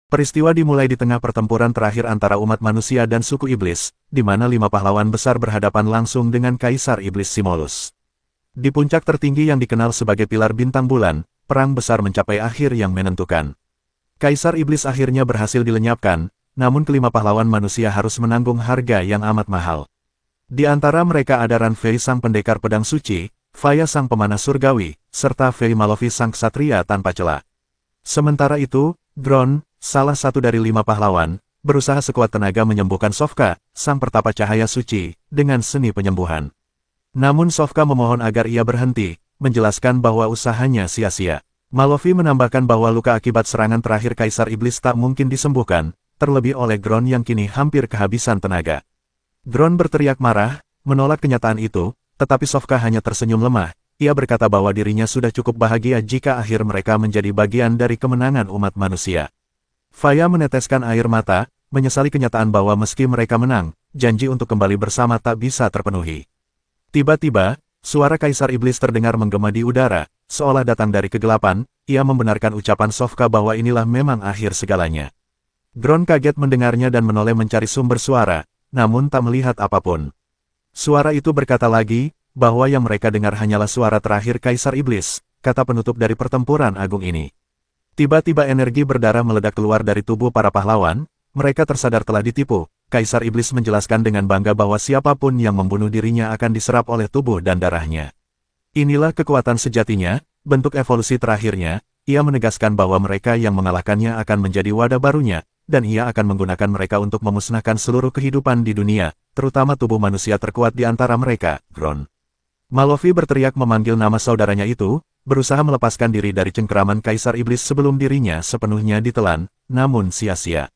Peristiwa dimulai di tengah pertempuran terakhir antara umat manusia dan suku iblis, di mana 5 pahlawan besar berhadapan langsung dengan Kaisar Iblis Simolus. Di puncak tertinggi yang dikenal sebagai pilar bintang bulan, perang besar mencapai akhir yang menentukan. Kaisar Iblis akhirnya berhasil dilenyapkan, namun kelima pahlawan manusia harus menanggung harga yang amat mahal. Di antara mereka ada Ranfei sang pendekar pedang suci, Faya sang pemanah surgawi, serta Fei Malovi sang ksatria tanpa celah. Sementara itu, Gron, salah satu dari 5 pahlawan, berusaha sekuat tenaga menyembuhkan Sofka, sang pertapa cahaya suci, dengan seni penyembuhan. Namun Sofka memohon agar ia berhenti, menjelaskan bahwa usahanya sia-sia. Malovi menambahkan bahwa luka akibat serangan terakhir Kaisar Iblis tak mungkin disembuhkan, terlebih oleh Gron yang kini hampir kehabisan tenaga. Gron berteriak marah, menolak kenyataan itu, tetapi Sofka hanya tersenyum lemah. Ia berkata bahwa dirinya sudah cukup bahagia jika akhir mereka menjadi bagian dari kemenangan umat manusia. Faya meneteskan air mata, menyesali kenyataan bahwa meski mereka menang, janji untuk kembali bersama tak bisa terpenuhi. Tiba-tiba, suara Kaisar Iblis terdengar menggema di udara, seolah datang dari kegelapan. Ia membenarkan ucapan Sofka bahwa inilah memang akhir segalanya. Gron kaget mendengarnya dan menoleh mencari sumber suara, namun tak melihat apapun. Suara itu berkata lagi, bahwa yang mereka dengar hanyalah suara terakhir Kaisar Iblis, kata penutup dari pertempuran agung ini. Tiba-tiba energi berdarah meledak keluar dari tubuh para pahlawan, mereka tersadar telah ditipu. Kaisar Iblis menjelaskan dengan bangga bahwa siapapun yang membunuh dirinya akan diserap oleh tubuh dan darahnya. Inilah kekuatan sejatinya, bentuk evolusi terakhirnya. Ia menegaskan bahwa mereka yang mengalahkannya akan menjadi wadah barunya, dan ia akan menggunakan mereka untuk memusnahkan seluruh kehidupan di dunia, terutama tubuh manusia terkuat di antara mereka, Gron. Malovi berteriak memanggil nama saudaranya itu, berusaha melepaskan diri dari cengkeraman Kaisar Iblis sebelum dirinya sepenuhnya ditelan, namun sia-sia.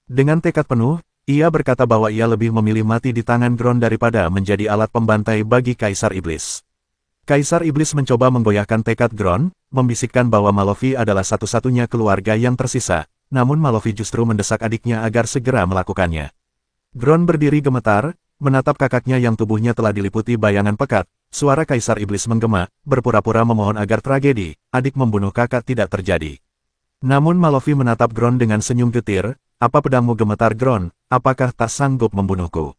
Dengan tekad penuh, ia berkata bahwa ia lebih memilih mati di tangan Gron daripada menjadi alat pembantai bagi Kaisar Iblis. Kaisar Iblis mencoba menggoyahkan tekad Gron, membisikkan bahwa Malovi adalah satu-satunya keluarga yang tersisa, namun Malovi justru mendesak adiknya agar segera melakukannya. Gron berdiri gemetar, menatap kakaknya yang tubuhnya telah diliputi bayangan pekat. Suara Kaisar Iblis menggema, berpura-pura memohon agar tragedi, adik membunuh kakak tidak terjadi. Namun Malovi menatap Gron dengan senyum getir, apa pedangmu gemetar Gron, apakah tak sanggup membunuhku?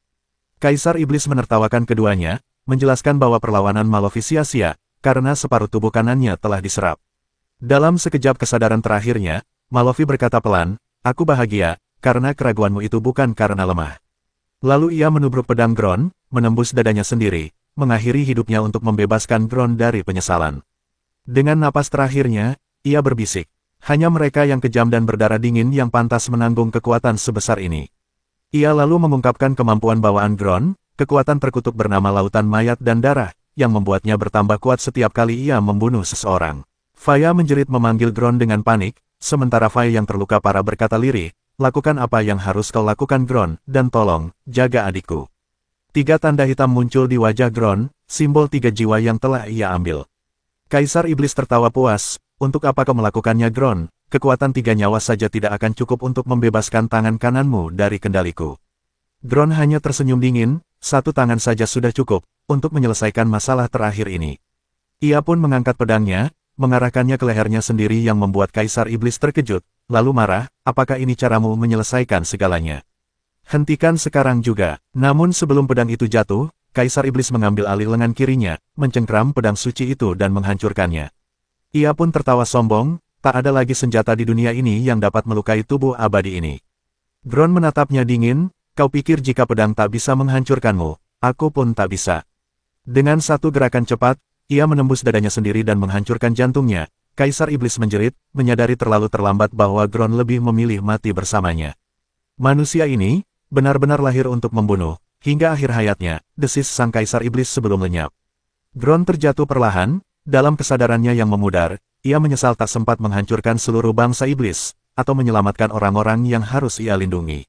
Kaisar Iblis menertawakan keduanya, menjelaskan bahwa perlawanan Malovi sia-sia, karena separuh tubuh kanannya telah diserap. Dalam sekejap kesadaran terakhirnya, Malovi berkata pelan, aku bahagia, karena keraguanmu itu bukan karena lemah. Lalu ia menubruk pedang Gron, menembus dadanya sendiri, mengakhiri hidupnya untuk membebaskan Gron dari penyesalan. Dengan napas terakhirnya, ia berbisik, hanya mereka yang kejam dan berdarah dingin yang pantas menanggung kekuatan sebesar ini. Ia lalu mengungkapkan kemampuan bawaan Gron, kekuatan terkutuk bernama Lautan Mayat dan Darah, yang membuatnya bertambah kuat setiap kali ia membunuh seseorang. Faya menjerit memanggil Gron dengan panik, sementara Faya yang terluka parah berkata lirih, lakukan apa yang harus kau lakukan Gron, dan tolong, jaga adikku. 3 tanda hitam muncul di wajah Gron, simbol 3 jiwa yang telah ia ambil. Kaisar Iblis tertawa puas, untuk apa kau melakukannya Gron? Kekuatan 3 nyawa saja tidak akan cukup untuk membebaskan tangan kananmu dari kendaliku. Gron hanya tersenyum dingin, 1 tangan saja sudah cukup, untuk menyelesaikan masalah terakhir ini. Ia pun mengangkat pedangnya, mengarahkannya ke lehernya sendiri yang membuat Kaisar Iblis terkejut, lalu marah, apakah ini caramu menyelesaikan segalanya? Hentikan sekarang juga. Namun sebelum pedang itu jatuh, Kaisar Iblis mengambil alih lengan kirinya, mencengkram pedang suci itu dan menghancurkannya. Ia pun tertawa sombong, tak ada lagi senjata di dunia ini yang dapat melukai tubuh abadi ini. Gron menatapnya dingin, kau pikir jika pedang tak bisa menghancurkanmu, aku pun tak bisa. Dengan satu gerakan cepat, ia menembus dadanya sendiri dan menghancurkan jantungnya. Kaisar Iblis menjerit, menyadari terlalu terlambat bahwa Gron lebih memilih mati bersamanya. Manusia ini benar-benar lahir untuk membunuh, hingga akhir hayatnya, desis sang Kaisar Iblis sebelum lenyap. Gron terjatuh perlahan, dalam kesadarannya yang memudar, ia menyesal tak sempat menghancurkan seluruh bangsa Iblis, atau menyelamatkan orang-orang yang harus ia lindungi.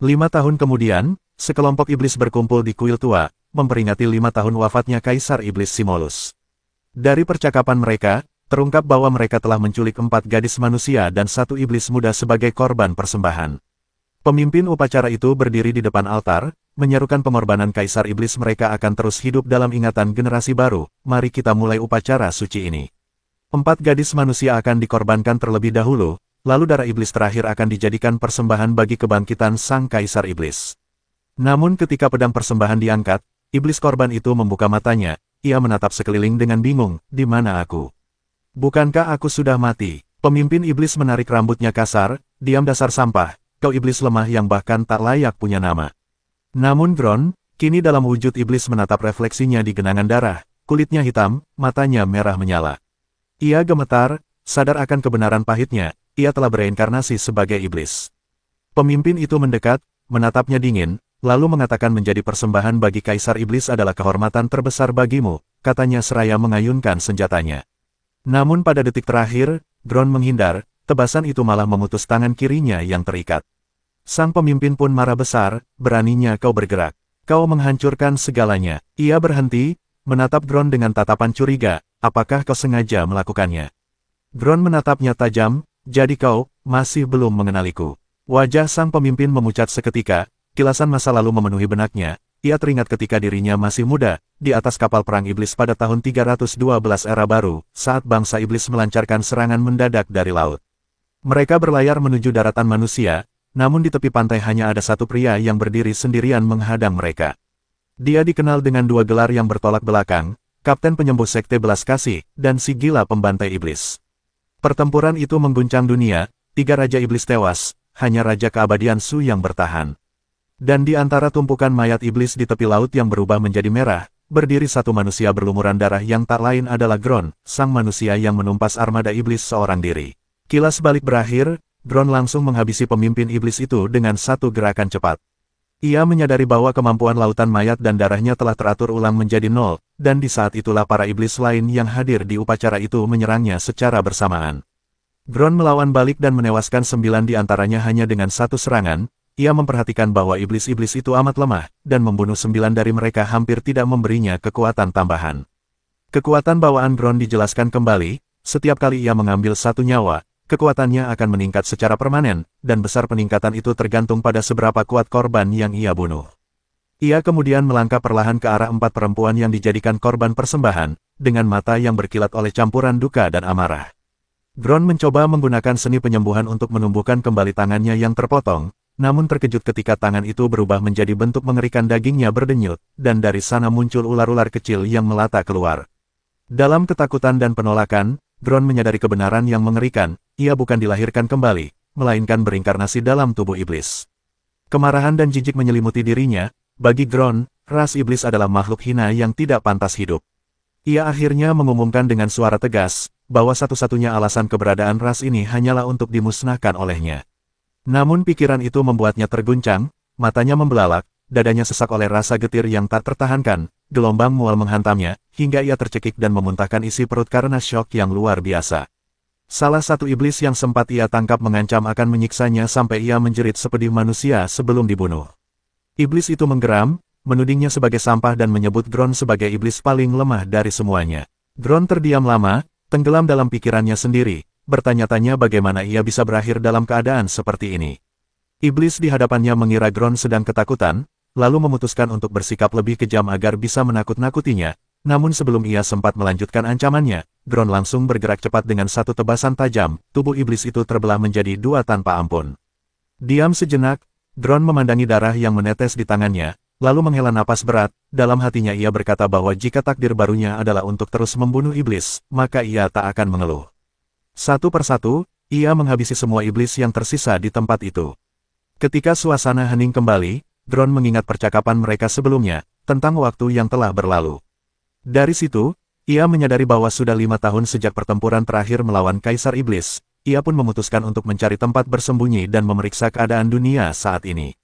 5 tahun kemudian, sekelompok Iblis berkumpul di kuil tua, memperingati 5 tahun wafatnya Kaisar Iblis Simolus. Dari percakapan mereka, terungkap bahwa mereka telah menculik 4 gadis manusia dan 1 iblis muda sebagai korban persembahan. Pemimpin upacara itu berdiri di depan altar, menyerukan pengorbanan Kaisar Iblis mereka akan terus hidup dalam ingatan generasi baru. Mari kita mulai upacara suci ini. 4 gadis manusia akan dikorbankan terlebih dahulu, lalu darah iblis terakhir akan dijadikan persembahan bagi kebangkitan Sang Kaisar Iblis. Namun ketika pedang persembahan diangkat, iblis korban itu membuka matanya, ia menatap sekeliling dengan bingung, di mana aku? Bukankah aku sudah mati? Pemimpin iblis menarik rambutnya kasar, diam dasar sampah, kau iblis lemah yang bahkan tak layak punya nama. Namun Gron, kini dalam wujud iblis menatap refleksinya di genangan darah, kulitnya hitam, matanya merah menyala. Ia gemetar, sadar akan kebenaran pahitnya, ia telah bereinkarnasi sebagai iblis. Pemimpin itu mendekat, menatapnya dingin, lalu mengatakan menjadi persembahan bagi Kaisar Iblis adalah kehormatan terbesar bagimu, katanya seraya mengayunkan senjatanya. Namun pada detik terakhir, Gron menghindar, tebasan itu malah memutus tangan kirinya yang terikat. Sang pemimpin pun marah besar, beraninya kau bergerak. Kau menghancurkan segalanya. Ia berhenti, menatap Gron dengan tatapan curiga, apakah kau sengaja melakukannya? Gron menatapnya tajam, jadi kau, masih belum mengenaliku. Wajah sang pemimpin memucat seketika, kilasan masa lalu memenuhi benaknya, ia teringat ketika dirinya masih muda, di atas kapal perang iblis pada tahun 312 era baru, saat bangsa iblis melancarkan serangan mendadak dari laut. Mereka berlayar menuju daratan manusia, namun di tepi pantai hanya ada satu pria yang berdiri sendirian menghadang mereka. Dia dikenal dengan dua gelar yang bertolak belakang, Kapten Penyembuh Sekte Belas Kasih, dan si gila pembantai iblis. Pertempuran itu mengguncang dunia, 3 raja iblis tewas, hanya Raja Keabadian Su yang bertahan. Dan di antara tumpukan mayat iblis di tepi laut yang berubah menjadi merah, berdiri satu manusia berlumuran darah yang tak lain adalah Gron, sang manusia yang menumpas armada iblis seorang diri. Kilas balik berakhir, Gron langsung menghabisi pemimpin iblis itu dengan satu gerakan cepat. Ia menyadari bahwa kemampuan lautan mayat dan darahnya telah teratur ulang menjadi 0, dan di saat itulah para iblis lain yang hadir di upacara itu menyerangnya secara bersamaan. Gron melawan balik dan menewaskan 9 di antaranya hanya dengan satu serangan. Ia memperhatikan bahwa iblis-iblis itu amat lemah, dan membunuh 9 dari mereka hampir tidak memberinya kekuatan tambahan. Kekuatan bawaan Gron dijelaskan kembali, setiap kali ia mengambil satu nyawa, kekuatannya akan meningkat secara permanen, dan besar peningkatan itu tergantung pada seberapa kuat korban yang ia bunuh. Ia kemudian melangkah perlahan ke arah 4 perempuan yang dijadikan korban persembahan, dengan mata yang berkilat oleh campuran duka dan amarah. Gron mencoba menggunakan seni penyembuhan untuk menumbuhkan kembali tangannya yang terpotong, namun terkejut ketika tangan itu berubah menjadi bentuk mengerikan, dagingnya berdenyut, dan dari sana muncul ular-ular kecil yang melata keluar. Dalam ketakutan dan penolakan, Gron menyadari kebenaran yang mengerikan, ia bukan dilahirkan kembali, melainkan berinkarnasi dalam tubuh iblis. Kemarahan dan jijik menyelimuti dirinya, bagi Gron, ras iblis adalah makhluk hina yang tidak pantas hidup. Ia akhirnya mengumumkan dengan suara tegas, bahwa satu-satunya alasan keberadaan ras ini hanyalah untuk dimusnahkan olehnya. Namun pikiran itu membuatnya terguncang, matanya membelalak, dadanya sesak oleh rasa getir yang tak tertahankan, gelombang mual menghantamnya, hingga ia tercekik dan memuntahkan isi perut karena syok yang luar biasa. Salah satu iblis yang sempat ia tangkap mengancam akan menyiksanya sampai ia menjerit sepedih manusia sebelum dibunuh. Iblis itu menggeram, menudingnya sebagai sampah dan menyebut Gron sebagai iblis paling lemah dari semuanya. Gron terdiam lama, tenggelam dalam pikirannya sendiri, bertanya-tanya bagaimana ia bisa berakhir dalam keadaan seperti ini. Iblis di hadapannya mengira Gron sedang ketakutan, lalu memutuskan untuk bersikap lebih kejam agar bisa menakut-nakutinya, namun sebelum ia sempat melanjutkan ancamannya, Gron langsung bergerak cepat dengan satu tebasan tajam, tubuh iblis itu terbelah menjadi 2 tanpa ampun. Diam sejenak, Gron memandangi darah yang menetes di tangannya, lalu menghela napas berat, dalam hatinya ia berkata bahwa jika takdir barunya adalah untuk terus membunuh iblis, maka ia tak akan mengeluh. Satu persatu, ia menghabisi semua iblis yang tersisa di tempat itu. Ketika suasana hening kembali, Gron mengingat percakapan mereka sebelumnya, tentang waktu yang telah berlalu. Dari situ, ia menyadari bahwa sudah 5 tahun sejak pertempuran terakhir melawan Kaisar Iblis, ia pun memutuskan untuk mencari tempat bersembunyi dan memeriksa keadaan dunia saat ini.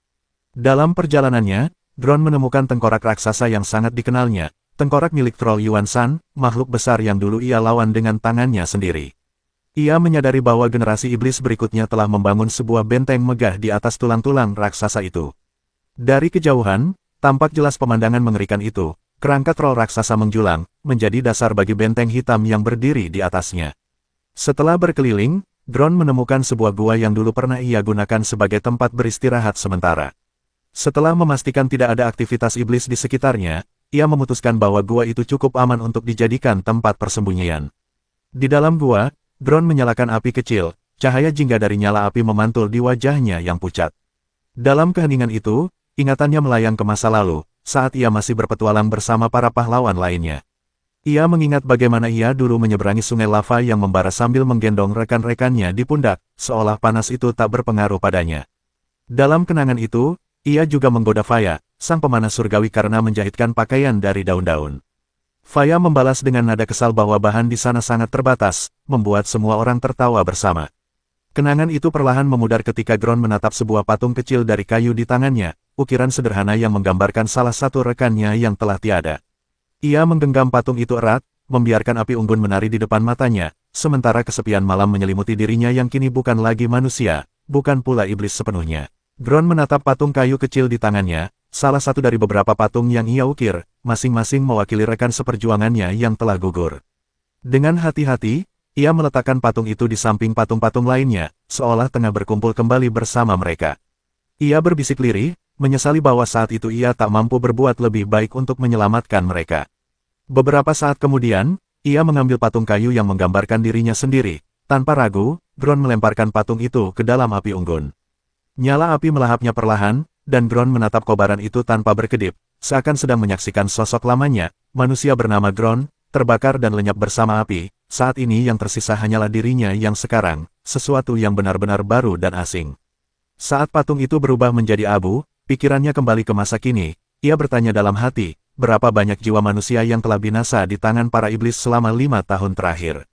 Dalam perjalanannya, Gron menemukan tengkorak raksasa yang sangat dikenalnya, tengkorak milik troll Yuan Shan, makhluk besar yang dulu ia lawan dengan tangannya sendiri. Ia menyadari bahwa generasi iblis berikutnya telah membangun sebuah benteng megah di atas tulang-tulang raksasa itu. Dari kejauhan, tampak jelas pemandangan mengerikan itu. Kerangka troll raksasa menjulang, menjadi dasar bagi benteng hitam yang berdiri di atasnya. Setelah berkeliling, Gron menemukan sebuah gua yang dulu pernah ia gunakan sebagai tempat beristirahat sementara. Setelah memastikan tidak ada aktivitas iblis di sekitarnya, ia memutuskan bahwa gua itu cukup aman untuk dijadikan tempat persembunyian. Di dalam gua, Gron menyalakan api kecil, cahaya jingga dari nyala api memantul di wajahnya yang pucat. Dalam keheningan itu, ingatannya melayang ke masa lalu, saat ia masih berpetualang bersama para pahlawan lainnya. Ia mengingat bagaimana ia dulu menyeberangi sungai lava yang membara sambil menggendong rekan-rekannya di pundak, seolah panas itu tak berpengaruh padanya. Dalam kenangan itu, ia juga menggoda Faya, sang pemanah surgawi karena menjahitkan pakaian dari daun-daun. Faya membalas dengan nada kesal bahwa bahan di sana sangat terbatas, membuat semua orang tertawa bersama. Kenangan itu perlahan memudar ketika Gron menatap sebuah patung kecil dari kayu di tangannya, ukiran sederhana yang menggambarkan salah satu rekannya yang telah tiada. Ia menggenggam patung itu erat, membiarkan api unggun menari di depan matanya, sementara kesepian malam menyelimuti dirinya yang kini bukan lagi manusia, bukan pula iblis sepenuhnya. Gron menatap patung kayu kecil di tangannya, salah satu dari beberapa patung yang ia ukir, masing-masing mewakili rekan seperjuangannya yang telah gugur. Dengan hati-hati, ia meletakkan patung itu di samping patung-patung lainnya, seolah tengah berkumpul kembali bersama mereka. Ia berbisik lirih, menyesali bahwa saat itu ia tak mampu berbuat lebih baik untuk menyelamatkan mereka. Beberapa saat kemudian, ia mengambil patung kayu yang menggambarkan dirinya sendiri. Tanpa ragu, Gron melemparkan patung itu ke dalam api unggun. Nyala api melahapnya perlahan, dan Gron menatap kobaran itu tanpa berkedip, seakan sedang menyaksikan sosok lamanya, manusia bernama Gron, terbakar dan lenyap bersama api. Saat ini yang tersisa hanyalah dirinya yang sekarang, sesuatu yang benar-benar baru dan asing. Saat patung itu berubah menjadi abu, pikirannya kembali ke masa kini. Ia bertanya dalam hati, berapa banyak jiwa manusia yang telah binasa di tangan para iblis selama 5 tahun terakhir.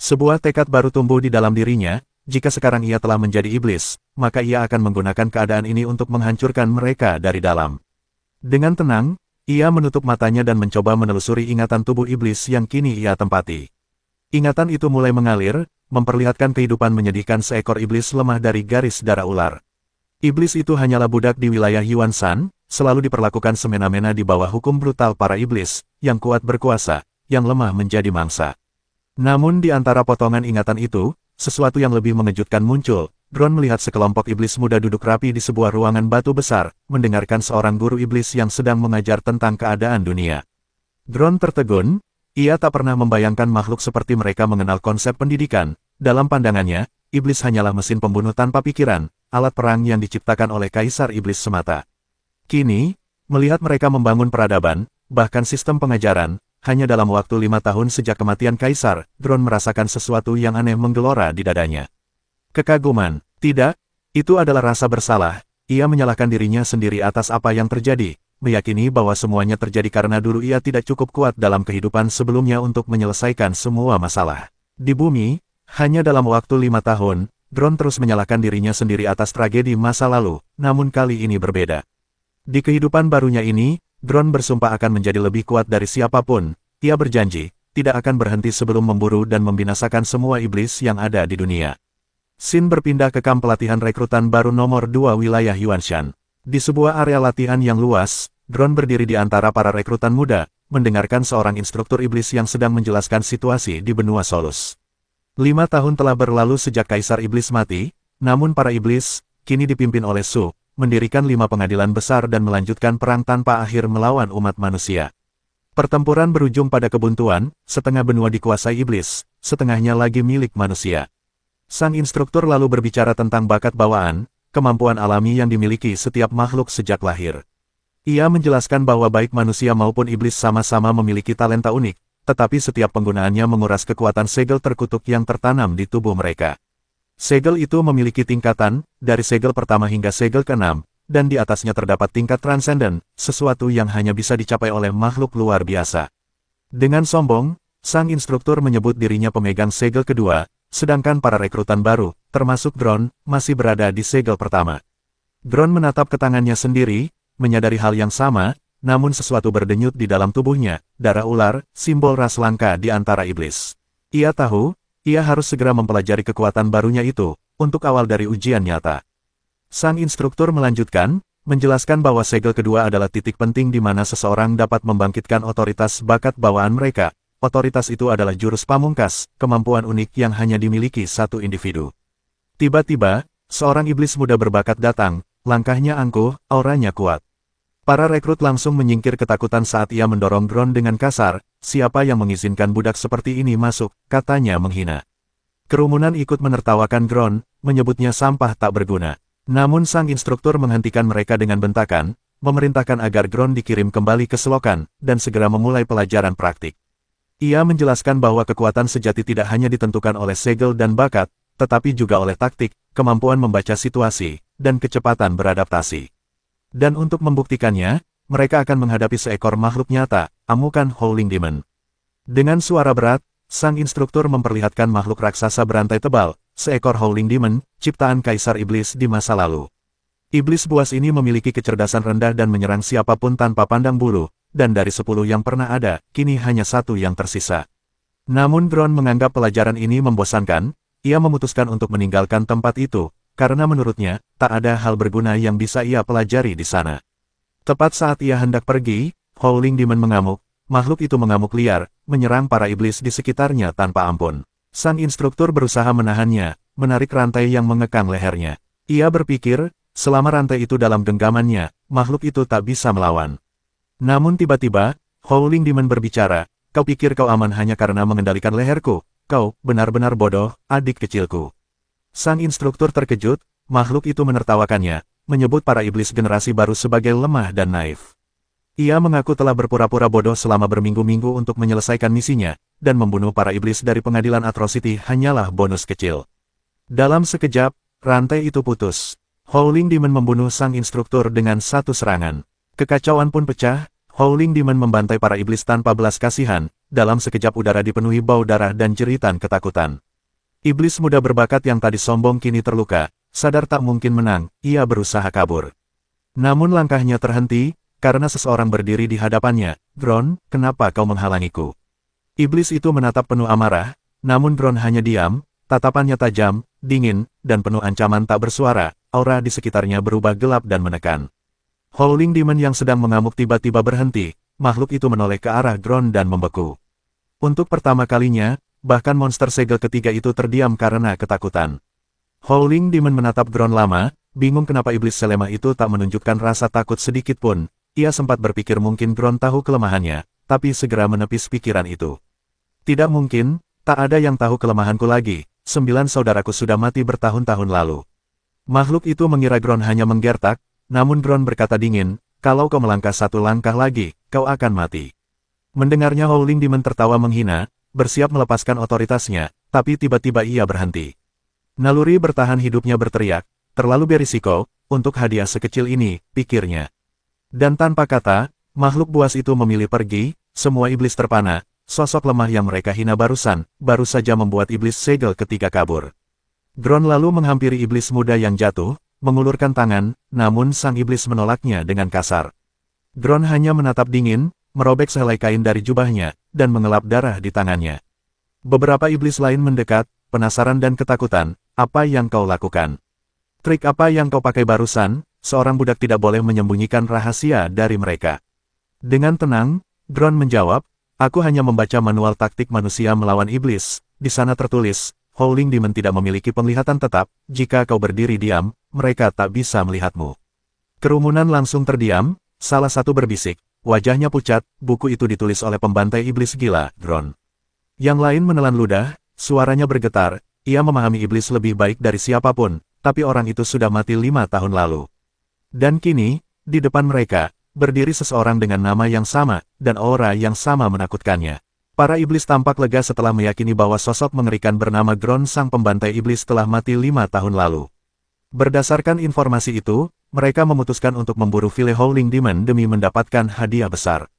Sebuah tekad baru tumbuh di dalam dirinya, jika sekarang ia telah menjadi iblis, maka ia akan menggunakan keadaan ini untuk menghancurkan mereka dari dalam. Dengan tenang, ia menutup matanya dan mencoba menelusuri ingatan tubuh iblis yang kini ia tempati. Ingatan itu mulai mengalir, memperlihatkan kehidupan menyedihkan seekor iblis lemah dari garis darah ular. Iblis itu hanyalah budak di wilayah Yuan Shan, selalu diperlakukan semena-mena di bawah hukum brutal para iblis, yang kuat berkuasa, yang lemah menjadi mangsa. Namun di antara potongan ingatan itu, sesuatu yang lebih mengejutkan muncul. Gron melihat sekelompok iblis muda duduk rapi di sebuah ruangan batu besar, mendengarkan seorang guru iblis yang sedang mengajar tentang keadaan dunia. Gron tertegun. Ia tak pernah membayangkan makhluk seperti mereka mengenal konsep pendidikan. Dalam pandangannya, iblis hanyalah mesin pembunuh tanpa pikiran, alat perang yang diciptakan oleh kaisar iblis semata. Kini, melihat mereka membangun peradaban, bahkan sistem pengajaran, hanya dalam waktu 5 tahun sejak kematian kaisar, Gron merasakan sesuatu yang aneh menggelora di dadanya. Kekaguman, tidak, itu adalah rasa bersalah. Ia menyalahkan dirinya sendiri atas apa yang terjadi, meyakini bahwa semuanya terjadi karena dulu ia tidak cukup kuat dalam kehidupan sebelumnya untuk menyelesaikan semua masalah. Di bumi, hanya dalam waktu 5 tahun, Gron terus menyalahkan dirinya sendiri atas tragedi masa lalu, namun kali ini berbeda. Di kehidupan barunya ini, Gron bersumpah akan menjadi lebih kuat dari siapapun. Ia berjanji, tidak akan berhenti sebelum memburu dan membinasakan semua iblis yang ada di dunia. Sin berpindah ke kamp pelatihan rekrutan baru nomor 2 wilayah Yuanshan. Di sebuah area latihan yang luas, Gron berdiri di antara para rekrutan muda, mendengarkan seorang instruktur iblis yang sedang menjelaskan situasi di benua Solus. 5 tahun telah berlalu sejak Kaisar Iblis mati, namun para iblis, kini dipimpin oleh Su, mendirikan 5 pengadilan besar dan melanjutkan perang tanpa akhir melawan umat manusia. Pertempuran berujung pada kebuntuan, setengah benua dikuasai iblis, setengahnya lagi milik manusia. Sang instruktur lalu berbicara tentang bakat bawaan, kemampuan alami yang dimiliki setiap makhluk sejak lahir. Ia menjelaskan bahwa baik manusia maupun iblis sama-sama memiliki talenta unik, tetapi setiap penggunaannya menguras kekuatan segel terkutuk yang tertanam di tubuh mereka. Segel itu memiliki tingkatan, dari segel pertama hingga segel ke-6, dan di atasnya terdapat tingkat transenden, sesuatu yang hanya bisa dicapai oleh makhluk luar biasa. Dengan sombong, sang instruktur menyebut dirinya pemegang segel kedua, sedangkan para rekrutan baru, termasuk Gron, masih berada di segel pertama. Gron menatap ke tangannya sendiri, menyadari hal yang sama, namun sesuatu berdenyut di dalam tubuhnya, darah ular, simbol ras langka di antara iblis. Ia tahu, ia harus segera mempelajari kekuatan barunya itu, untuk awal dari ujian nyata. Sang instruktur melanjutkan, menjelaskan bahwa segel kedua adalah titik penting di mana seseorang dapat membangkitkan otoritas bakat bawaan mereka. Otoritas itu adalah jurus pamungkas, kemampuan unik yang hanya dimiliki satu individu. Tiba-tiba, seorang iblis muda berbakat datang, langkahnya angkuh, auranya kuat. Para rekrut langsung menyingkir ketakutan saat ia mendorong Gron dengan kasar. Siapa yang mengizinkan budak seperti ini masuk, katanya menghina. Kerumunan ikut menertawakan Gron, menyebutnya sampah tak berguna. Namun sang instruktur menghentikan mereka dengan bentakan, memerintahkan agar Gron dikirim kembali ke selokan, dan segera memulai pelajaran praktik. Ia menjelaskan bahwa kekuatan sejati tidak hanya ditentukan oleh segel dan bakat, tetapi juga oleh taktik, kemampuan membaca situasi, dan kecepatan beradaptasi. Dan untuk membuktikannya, mereka akan menghadapi seekor makhluk nyata, amukan Howling Demon. Dengan suara berat, sang instruktur memperlihatkan makhluk raksasa berantai tebal, seekor Howling Demon, ciptaan Kaisar Iblis di masa lalu. Iblis buas ini memiliki kecerdasan rendah dan menyerang siapapun tanpa pandang bulu, dan dari 10 yang pernah ada, kini hanya 1 yang tersisa. Namun Gron menganggap pelajaran ini membosankan, ia memutuskan untuk meninggalkan tempat itu, karena menurutnya, tak ada hal berguna yang bisa ia pelajari di sana. Tepat saat ia hendak pergi, Howling Demon mengamuk, makhluk itu mengamuk liar, menyerang para iblis di sekitarnya tanpa ampun. Sang instruktur berusaha menahannya, menarik rantai yang mengekang lehernya. Ia berpikir, selama rantai itu dalam genggamannya, makhluk itu tak bisa melawan. Namun tiba-tiba, Howling Demon berbicara, kau pikir kau aman hanya karena mengendalikan leherku? Kau, benar-benar bodoh, adik kecilku. Sang instruktur terkejut, makhluk itu menertawakannya, menyebut para iblis generasi baru sebagai lemah dan naif. Ia mengaku telah berpura-pura bodoh selama berminggu-minggu untuk menyelesaikan misinya, dan membunuh para iblis dari pengadilan Atrocity hanyalah bonus kecil. Dalam sekejap, rantai itu putus. Howling Demon membunuh sang instruktur dengan 1 serangan. Kekacauan pun pecah, Howling Demon membantai para iblis tanpa belas kasihan, dalam sekejap udara dipenuhi bau darah dan jeritan ketakutan. Iblis muda berbakat yang tadi sombong kini terluka, sadar tak mungkin menang, ia berusaha kabur. Namun langkahnya terhenti, karena seseorang berdiri di hadapannya. Gron, kenapa kau menghalangiku? Iblis itu menatap penuh amarah, namun Gron hanya diam, tatapannya tajam, dingin, dan penuh ancaman tak bersuara, aura di sekitarnya berubah gelap dan menekan. Howling Demon yang sedang mengamuk tiba-tiba berhenti, makhluk itu menoleh ke arah Gron dan membeku. Untuk pertama kalinya, bahkan monster segel ketiga itu terdiam karena ketakutan. Howling Demon menatap Gron lama, bingung kenapa iblis selemah itu tak menunjukkan rasa takut sedikit pun. Ia sempat berpikir mungkin Gron tahu kelemahannya, tapi segera menepis pikiran itu. Tidak mungkin, tak ada yang tahu kelemahanku lagi, 9 saudaraku sudah mati bertahun-tahun lalu. Makhluk itu mengira Gron hanya menggertak, namun Gron berkata dingin, kalau kau melangkah 1 langkah lagi, kau akan mati. Mendengarnya Howling Demon tertawa menghina, bersiap melepaskan otoritasnya, tapi tiba-tiba ia berhenti. Naluri bertahan hidupnya berteriak, terlalu berisiko, untuk hadiah sekecil ini, pikirnya. Dan tanpa kata, makhluk buas itu memilih pergi, semua iblis terpana, sosok lemah yang mereka hina baru saja membuat iblis segel ketiga kabur. Gron lalu menghampiri iblis muda yang jatuh, mengulurkan tangan, namun sang iblis menolaknya dengan kasar. Gron hanya menatap dingin, merobek sehelai kain dari jubahnya, dan mengelap darah di tangannya. Beberapa iblis lain mendekat, penasaran dan ketakutan, apa yang kau lakukan? Trik apa yang kau pakai barusan? Seorang budak tidak boleh menyembunyikan rahasia dari mereka. Dengan tenang, Gron menjawab, aku hanya membaca manual taktik manusia melawan iblis, di sana tertulis, Howling Demon tidak memiliki penglihatan tetap, jika kau berdiri diam, mereka tak bisa melihatmu. Kerumunan langsung terdiam, salah satu berbisik, wajahnya pucat, buku itu ditulis oleh pembantai iblis gila, Gron. Yang lain menelan ludah, suaranya bergetar, ia memahami iblis lebih baik dari siapapun, tapi orang itu sudah mati 5 tahun lalu. Dan kini, di depan mereka, berdiri seseorang dengan nama yang sama, dan aura yang sama menakutkannya. Para iblis tampak lega setelah meyakini bahwa sosok mengerikan bernama Gron sang pembantai iblis telah mati 5 tahun lalu. Berdasarkan informasi itu, mereka memutuskan untuk memburu Vile Howling Demon demi mendapatkan hadiah besar.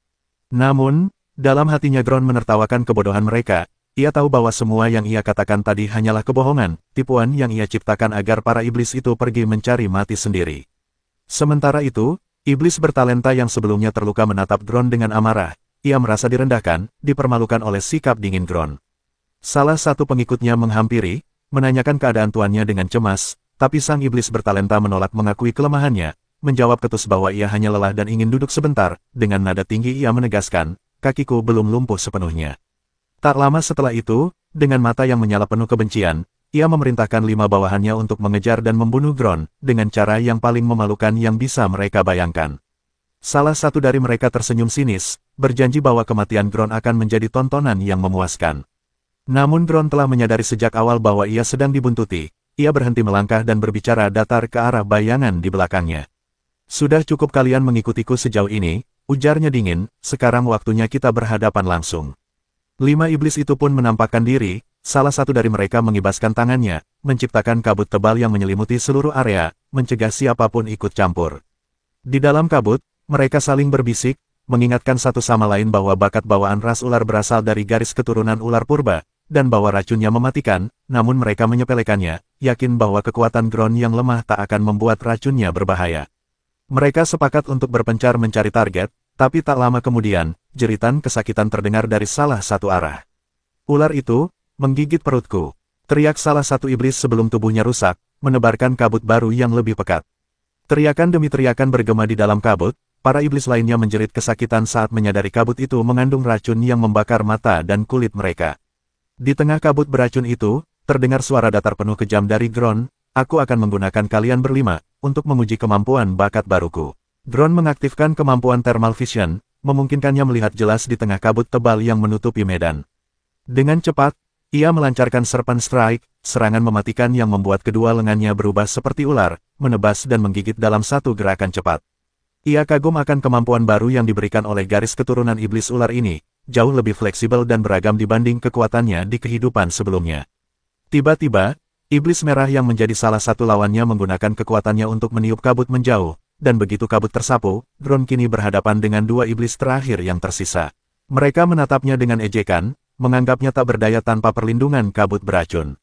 Namun, dalam hatinya Gron menertawakan kebodohan mereka, ia tahu bahwa semua yang ia katakan tadi hanyalah kebohongan, tipuan yang ia ciptakan agar para iblis itu pergi mencari mati sendiri. Sementara itu, iblis bertalenta yang sebelumnya terluka menatap Gron dengan amarah. Ia merasa direndahkan, dipermalukan oleh sikap dingin Gron. Salah satu pengikutnya menghampiri, menanyakan keadaan tuannya dengan cemas, tapi sang iblis bertalenta menolak mengakui kelemahannya, menjawab ketus bahwa ia hanya lelah dan ingin duduk sebentar, dengan nada tinggi ia menegaskan, kakiku belum lumpuh sepenuhnya. Tak lama setelah itu, dengan mata yang menyala penuh kebencian, ia memerintahkan 5 bawahannya untuk mengejar dan membunuh Gron, dengan cara yang paling memalukan yang bisa mereka bayangkan. Salah satu dari mereka tersenyum sinis, berjanji bahwa kematian Gron akan menjadi tontonan yang memuaskan. Namun Gron telah menyadari sejak awal bahwa ia sedang dibuntuti. Ia berhenti melangkah dan berbicara datar ke arah bayangan di belakangnya. Sudah cukup kalian mengikutiku sejauh ini, ujarnya dingin, sekarang waktunya kita berhadapan langsung. 5 iblis itu pun menampakkan diri, salah satu dari mereka mengibaskan tangannya, menciptakan kabut tebal yang menyelimuti seluruh area, mencegah siapapun ikut campur. Di dalam kabut, mereka saling berbisik, mengingatkan satu sama lain bahwa bakat bawaan ras ular berasal dari garis keturunan ular purba, dan bahwa racunnya mematikan, namun mereka menyepelekannya, yakin bahwa kekuatan Gron yang lemah tak akan membuat racunnya berbahaya. Mereka sepakat untuk berpencar mencari target, tapi tak lama kemudian, jeritan kesakitan terdengar dari salah satu arah. Ular itu, menggigit perutku. Teriak salah satu iblis sebelum tubuhnya rusak, menebarkan kabut baru yang lebih pekat. Teriakan demi teriakan bergema di dalam kabut, para iblis lainnya menjerit kesakitan saat menyadari kabut itu mengandung racun yang membakar mata dan kulit mereka. Di tengah kabut beracun itu, terdengar suara datar penuh kejam dari Gron, aku akan menggunakan kalian berlima, untuk menguji kemampuan bakat baruku. Gron mengaktifkan kemampuan thermal vision, memungkinkannya melihat jelas di tengah kabut tebal yang menutupi medan. Dengan cepat, ia melancarkan Serpent Strike, serangan mematikan yang membuat kedua lengannya berubah seperti ular, menebas dan menggigit dalam satu gerakan cepat. Ia kagum akan kemampuan baru yang diberikan oleh garis keturunan iblis ular ini, jauh lebih fleksibel dan beragam dibanding kekuatannya di kehidupan sebelumnya. Tiba-tiba, iblis merah yang menjadi salah satu lawannya menggunakan kekuatannya untuk meniup kabut menjauh, dan begitu kabut tersapu, Gron kini berhadapan dengan 2 iblis terakhir yang tersisa. Mereka menatapnya dengan ejekan, menganggapnya tak berdaya tanpa perlindungan kabut beracun.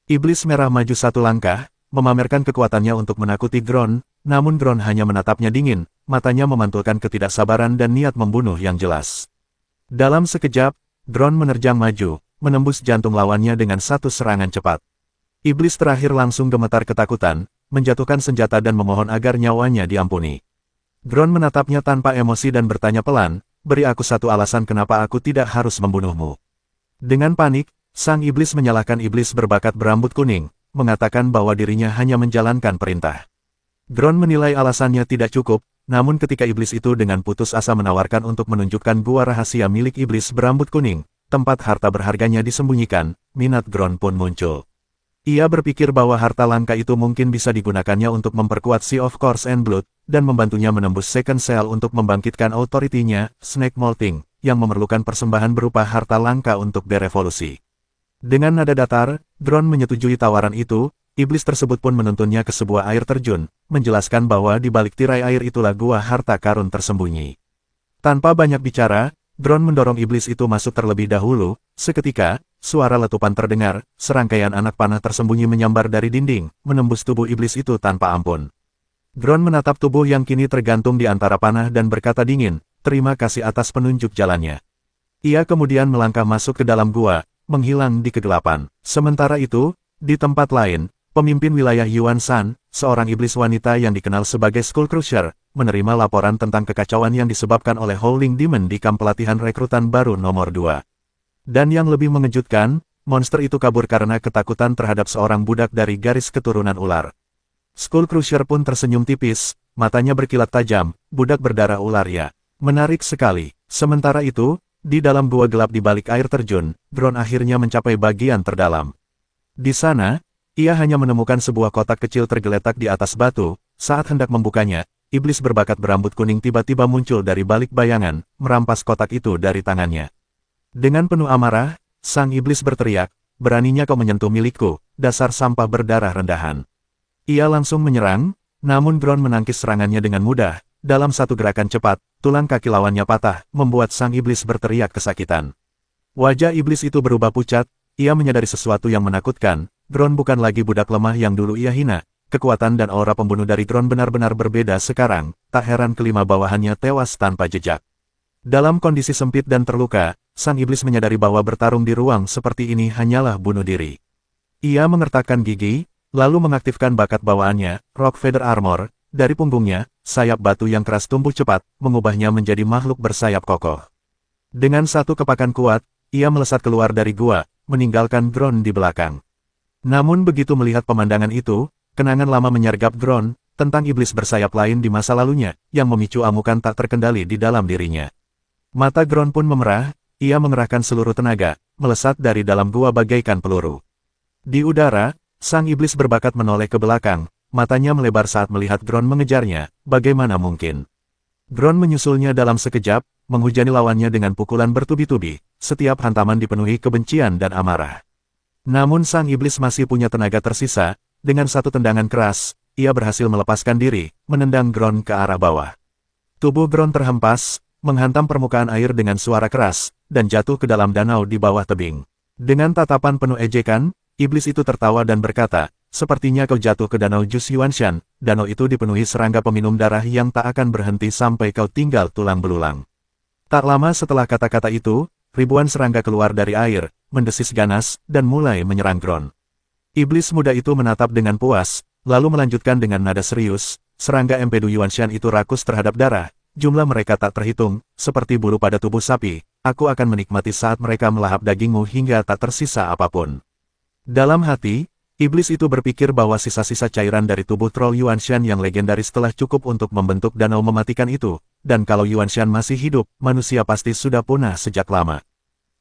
Iblis merah maju satu langkah, memamerkan kekuatannya untuk menakuti Gron, namun Gron hanya menatapnya dingin, matanya memantulkan ketidaksabaran dan niat membunuh yang jelas. Dalam sekejap, Gron menerjang maju, menembus jantung lawannya dengan satu serangan cepat. Iblis terakhir langsung gemetar ketakutan, menjatuhkan senjata dan memohon agar nyawanya diampuni. Gron menatapnya tanpa emosi dan bertanya pelan, beri aku satu alasan kenapa aku tidak harus membunuhmu. Dengan panik, sang iblis menyalahkan iblis berbakat berambut kuning, mengatakan bahwa dirinya hanya menjalankan perintah. Gron menilai alasannya tidak cukup, namun ketika iblis itu dengan putus asa menawarkan untuk menunjukkan gua rahasia milik iblis berambut kuning, tempat harta berharganya disembunyikan, minat Gron pun muncul. Ia berpikir bahwa harta langka itu mungkin bisa digunakannya untuk memperkuat Sea of Course and Blood, dan membantunya menembus Second Cell untuk membangkitkan autoritinya, Snake Molting, yang memerlukan persembahan berupa harta langka untuk berevolusi. Dengan nada datar, Gron menyetujui tawaran itu, iblis tersebut pun menuntunnya ke sebuah air terjun, menjelaskan bahwa di balik tirai air itulah gua harta karun tersembunyi. Tanpa banyak bicara, Gron mendorong iblis itu masuk terlebih dahulu, seketika, suara letupan terdengar, serangkaian anak panah tersembunyi menyambar dari dinding, menembus tubuh iblis itu tanpa ampun. Gron menatap tubuh yang kini tergantung di antara panah dan berkata dingin, terima kasih atas penunjuk jalannya. Ia kemudian melangkah masuk ke dalam gua, menghilang di kegelapan. Sementara itu, di tempat lain, pemimpin wilayah Yuan Shan, seorang iblis wanita yang dikenal sebagai Skull Crusher, menerima laporan tentang kekacauan yang disebabkan oleh Howling Demon di kamp pelatihan rekrutan baru nomor 2. Dan yang lebih mengejutkan, monster itu kabur karena ketakutan terhadap seorang budak dari garis keturunan ular. Skull Crusher pun tersenyum tipis, matanya berkilat tajam, budak berdarah ular ya. Menarik sekali. Sementara itu, di dalam gua gelap di balik air terjun, Gron akhirnya mencapai bagian terdalam. Di sana, ia hanya menemukan sebuah kotak kecil tergeletak di atas batu. Saat hendak membukanya, iblis berbakat berambut kuning tiba-tiba muncul dari balik bayangan, merampas kotak itu dari tangannya. Dengan penuh amarah, sang iblis berteriak, beraninya kau menyentuh milikku, dasar sampah berdarah rendahan. Ia langsung menyerang, namun Gron menangkis serangannya dengan mudah. Dalam satu gerakan cepat, tulang kaki lawannya patah, membuat sang iblis berteriak kesakitan. Wajah iblis itu berubah pucat, ia menyadari sesuatu yang menakutkan. Gron bukan lagi budak lemah yang dulu ia hina. Kekuatan dan aura pembunuh dari Gron benar-benar berbeda sekarang, tak heran kelima bawahannya tewas tanpa jejak. Dalam kondisi sempit dan terluka, sang iblis menyadari bahwa bertarung di ruang seperti ini hanyalah bunuh diri. Ia mengertakkan gigi, lalu mengaktifkan bakat bawaannya, Rock Feather Armor. Dari punggungnya, sayap batu yang keras tumbuh cepat, mengubahnya menjadi makhluk bersayap kokoh. Dengan satu kepakan kuat, ia melesat keluar dari gua, meninggalkan Gron di belakang. Namun begitu melihat pemandangan itu, kenangan lama menyergap Gron, tentang iblis bersayap lain di masa lalunya, yang memicu amukan tak terkendali di dalam dirinya. Mata Gron pun memerah, ia mengerahkan seluruh tenaga, melesat dari dalam gua bagaikan peluru. Di udara, sang iblis berbakat menoleh ke belakang, matanya melebar saat melihat Gron mengejarnya, bagaimana mungkin. Gron menyusulnya dalam sekejap, menghujani lawannya dengan pukulan bertubi-tubi, setiap hantaman dipenuhi kebencian dan amarah. Namun sang iblis masih punya tenaga tersisa, dengan satu tendangan keras, ia berhasil melepaskan diri, menendang Gron ke arah bawah. Tubuh Gron terhempas, menghantam permukaan air dengan suara keras, dan jatuh ke dalam danau di bawah tebing. Dengan tatapan penuh ejekan, iblis itu tertawa dan berkata, sepertinya kau jatuh ke danau Jus Yuanshan, danau itu dipenuhi serangga peminum darah yang tak akan berhenti sampai kau tinggal tulang belulang. Tak lama setelah kata-kata itu, ribuan serangga keluar dari air, mendesis ganas, dan mulai menyerang Gron. Iblis muda itu menatap dengan puas, lalu melanjutkan dengan nada serius, serangga Empedu Yuanshan itu rakus terhadap darah, jumlah mereka tak terhitung, seperti bulu pada tubuh sapi, aku akan menikmati saat mereka melahap dagingmu hingga tak tersisa apapun. Dalam hati, iblis itu berpikir bahwa sisa-sisa cairan dari tubuh troll Yuanshan yang legendaris telah cukup untuk membentuk danau mematikan itu, dan kalau Yuanshan masih hidup, manusia pasti sudah punah sejak lama.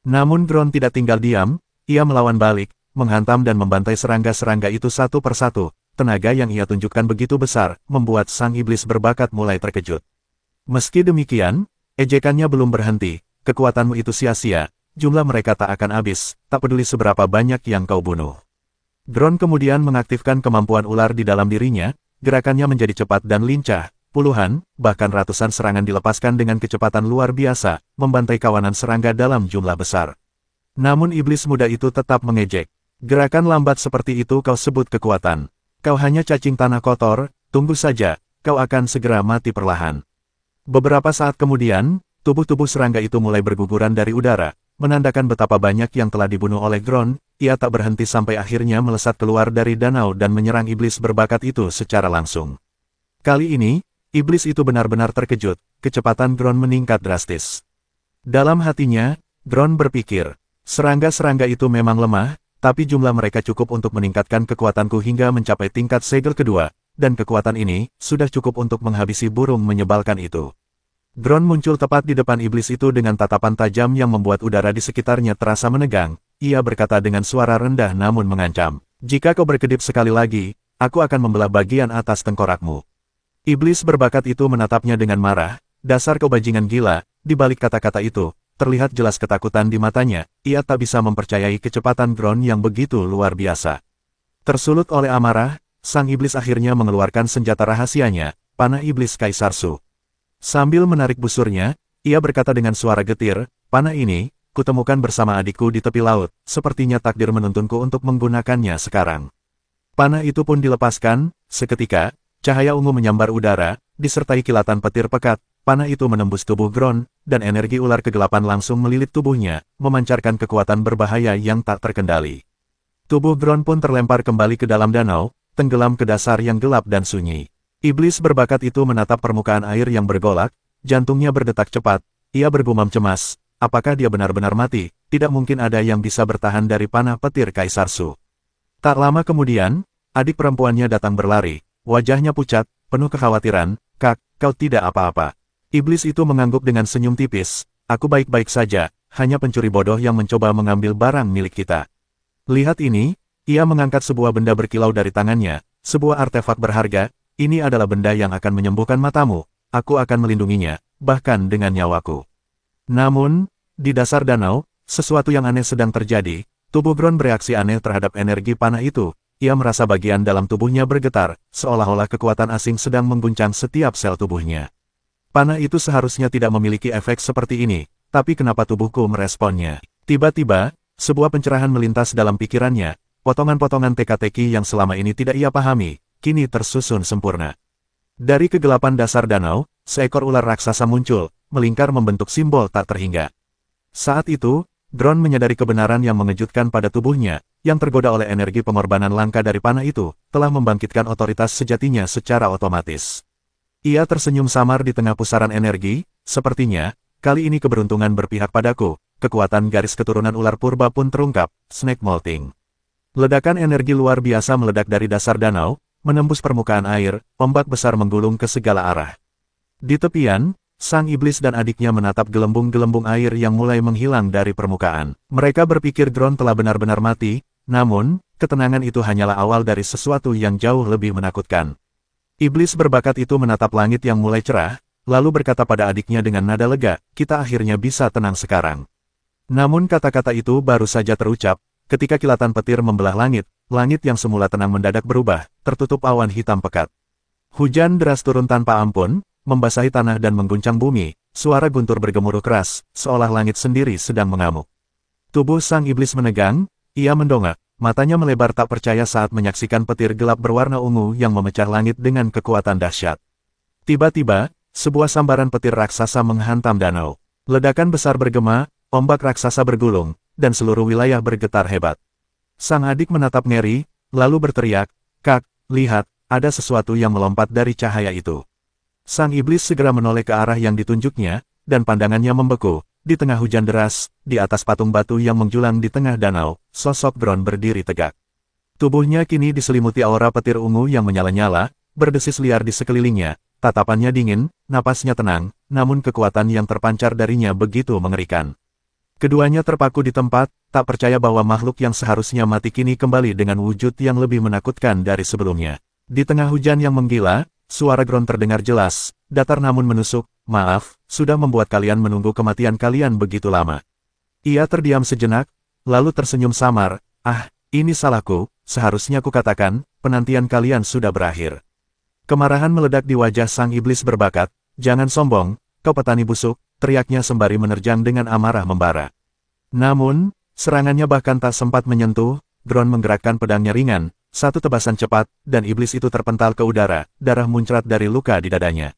Namun Gron tidak tinggal diam, ia melawan balik, menghantam dan membantai serangga-serangga itu satu persatu, tenaga yang ia tunjukkan begitu besar, membuat sang iblis berbakat mulai terkejut. Meski demikian, ejekannya belum berhenti, kekuatanmu itu sia-sia, jumlah mereka tak akan habis, tak peduli seberapa banyak yang kau bunuh. Gron kemudian mengaktifkan kemampuan ular di dalam dirinya, gerakannya menjadi cepat dan lincah, puluhan, bahkan ratusan serangan dilepaskan dengan kecepatan luar biasa, membantai kawanan serangga dalam jumlah besar. Namun iblis muda itu tetap mengejek. Gerakan lambat seperti itu kau sebut kekuatan. Kau hanya cacing tanah kotor, tunggu saja, kau akan segera mati perlahan. Beberapa saat kemudian, tubuh-tubuh serangga itu mulai berguguran dari udara, menandakan betapa banyak yang telah dibunuh oleh Gron. Ia tak berhenti sampai akhirnya melesat keluar dari danau dan menyerang iblis berbakat itu secara langsung. Kali ini, iblis itu benar-benar terkejut, kecepatan Gron meningkat drastis. Dalam hatinya, Gron berpikir, serangga-serangga itu memang lemah, tapi jumlah mereka cukup untuk meningkatkan kekuatanku hingga mencapai tingkat segel kedua, dan kekuatan ini sudah cukup untuk menghabisi burung menyebalkan itu. Gron muncul tepat di depan iblis itu dengan tatapan tajam yang membuat udara di sekitarnya terasa menegang. Ia berkata dengan suara rendah namun mengancam, jika kau berkedip sekali lagi, aku akan membelah bagian atas tengkorakmu. Iblis berbakat itu menatapnya dengan marah, dasar kau bajingan gila. Di balik kata-kata itu, terlihat jelas ketakutan di matanya, ia tak bisa mempercayai kecepatan Gron yang begitu luar biasa. Tersulut oleh amarah, sang iblis akhirnya mengeluarkan senjata rahasianya, panah iblis Kaisar Su. Sambil menarik busurnya, ia berkata dengan suara getir, panah ini, kutemukan bersama adikku di tepi laut, sepertinya takdir menuntunku untuk menggunakannya sekarang. Panah itu pun dilepaskan, seketika, cahaya ungu menyambar udara, disertai kilatan petir pekat, panah itu menembus tubuh Gron, dan energi ular kegelapan langsung melilit tubuhnya, memancarkan kekuatan berbahaya yang tak terkendali. Tubuh Gron pun terlempar kembali ke dalam danau, tenggelam ke dasar yang gelap dan sunyi. Iblis berbakat itu menatap permukaan air yang bergolak, jantungnya berdetak cepat, ia bergumam cemas. Apakah dia benar-benar mati? Tidak mungkin ada yang bisa bertahan dari panah petir Kaisar Su. Tak lama kemudian, adik perempuannya datang berlari, wajahnya pucat, penuh kekhawatiran, Kak, kau tidak apa-apa. Iblis itu mengangguk dengan senyum tipis, aku baik-baik saja, hanya pencuri bodoh yang mencoba mengambil barang milik kita. Lihat ini, ia mengangkat sebuah benda berkilau dari tangannya, sebuah artefak berharga, ini adalah benda yang akan menyembuhkan matamu, aku akan melindunginya, bahkan dengan nyawaku. Namun, di dasar danau, sesuatu yang aneh sedang terjadi. Tubuh Gron bereaksi aneh terhadap energi panah itu. Ia merasa bagian dalam tubuhnya bergetar, seolah-olah kekuatan asing sedang mengguncang setiap sel tubuhnya. Panah itu seharusnya tidak memiliki efek seperti ini, tapi kenapa tubuhku meresponnya? Tiba-tiba, sebuah pencerahan melintas dalam pikirannya, potongan-potongan teka-teki yang selama ini tidak ia pahami, kini tersusun sempurna. Dari kegelapan dasar danau, seekor ular raksasa muncul, melingkar membentuk simbol tak terhingga. Saat itu, Gron menyadari kebenaran yang mengejutkan pada tubuhnya, yang tergoda oleh energi pengorbanan langka dari panah itu, telah membangkitkan otoritas sejatinya secara otomatis. Ia tersenyum samar di tengah pusaran energi, sepertinya, kali ini keberuntungan berpihak padaku, kekuatan garis keturunan ular purba pun terungkap, Snake Molting. Ledakan energi luar biasa meledak dari dasar danau, menembus permukaan air, ombak besar menggulung ke segala arah. Di tepian, Sang iblis dan adiknya menatap gelembung-gelembung air yang mulai menghilang dari permukaan. Mereka berpikir Gron telah benar-benar mati, namun, ketenangan itu hanyalah awal dari sesuatu yang jauh lebih menakutkan. Iblis berbakat itu menatap langit yang mulai cerah, lalu berkata pada adiknya dengan nada lega, "Kita akhirnya bisa tenang sekarang." Namun kata-kata itu baru saja terucap, ketika kilatan petir membelah langit yang semula tenang mendadak berubah, tertutup awan hitam pekat. Hujan deras turun tanpa ampun, membasahi tanah dan mengguncang bumi, suara guntur bergemuruh keras, seolah langit sendiri sedang mengamuk. Tubuh sang iblis menegang, ia mendongak, matanya melebar tak percaya saat menyaksikan petir gelap berwarna ungu yang memecah langit dengan kekuatan dahsyat. Tiba-tiba, sebuah sambaran petir raksasa menghantam danau. Ledakan besar bergema, ombak raksasa bergulung, dan seluruh wilayah bergetar hebat. Sang adik menatap ngeri, lalu berteriak, "Kak, lihat, ada sesuatu yang melompat dari cahaya itu." Sang iblis segera menoleh ke arah yang ditunjuknya, dan pandangannya membeku. Di tengah hujan deras, di atas patung batu yang menjulang di tengah danau, sosok Gron berdiri tegak. Tubuhnya kini diselimuti aura petir ungu yang menyala-nyala, berdesis liar di sekelilingnya, tatapannya dingin, napasnya tenang, namun kekuatan yang terpancar darinya begitu mengerikan. Keduanya terpaku di tempat, tak percaya bahwa makhluk yang seharusnya mati kini kembali dengan wujud yang lebih menakutkan dari sebelumnya. Di tengah hujan yang menggila, suara Gron terdengar jelas, datar namun menusuk, "Maaf, sudah membuat kalian menunggu kematian kalian begitu lama." Ia terdiam sejenak, lalu tersenyum samar, "Ah, ini salahku, seharusnya kukatakan, penantian kalian sudah berakhir." Kemarahan meledak di wajah sang iblis berbakat, "Jangan sombong, kau petani busuk," teriaknya sembari menerjang dengan amarah membara. Namun, serangannya bahkan tak sempat menyentuh, Gron menggerakkan pedangnya ringan, satu tebasan cepat, dan iblis itu terpental ke udara, darah muncrat dari luka di dadanya.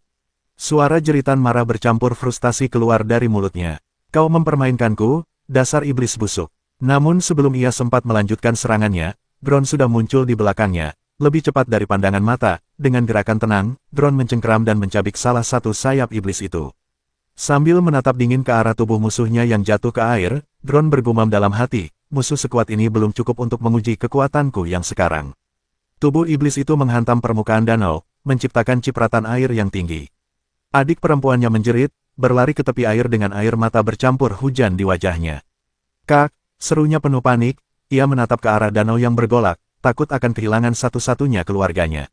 Suara jeritan marah bercampur frustasi keluar dari mulutnya. "Kau mempermainkanku, dasar iblis busuk." Namun sebelum ia sempat melanjutkan serangannya, Gron sudah muncul di belakangnya, lebih cepat dari pandangan mata. Dengan gerakan tenang, Gron mencengkeram dan mencabik salah satu sayap iblis itu. Sambil menatap dingin ke arah tubuh musuhnya yang jatuh ke air, Gron bergumam dalam hati, "Musuh sekuat ini belum cukup untuk menguji kekuatanku yang sekarang." Tubuh iblis itu menghantam permukaan danau, menciptakan cipratan air yang tinggi. Adik perempuannya menjerit, berlari ke tepi air dengan air mata bercampur hujan di wajahnya. "Kak!" serunya penuh panik, ia menatap ke arah danau yang bergolak, takut akan kehilangan satu-satunya keluarganya.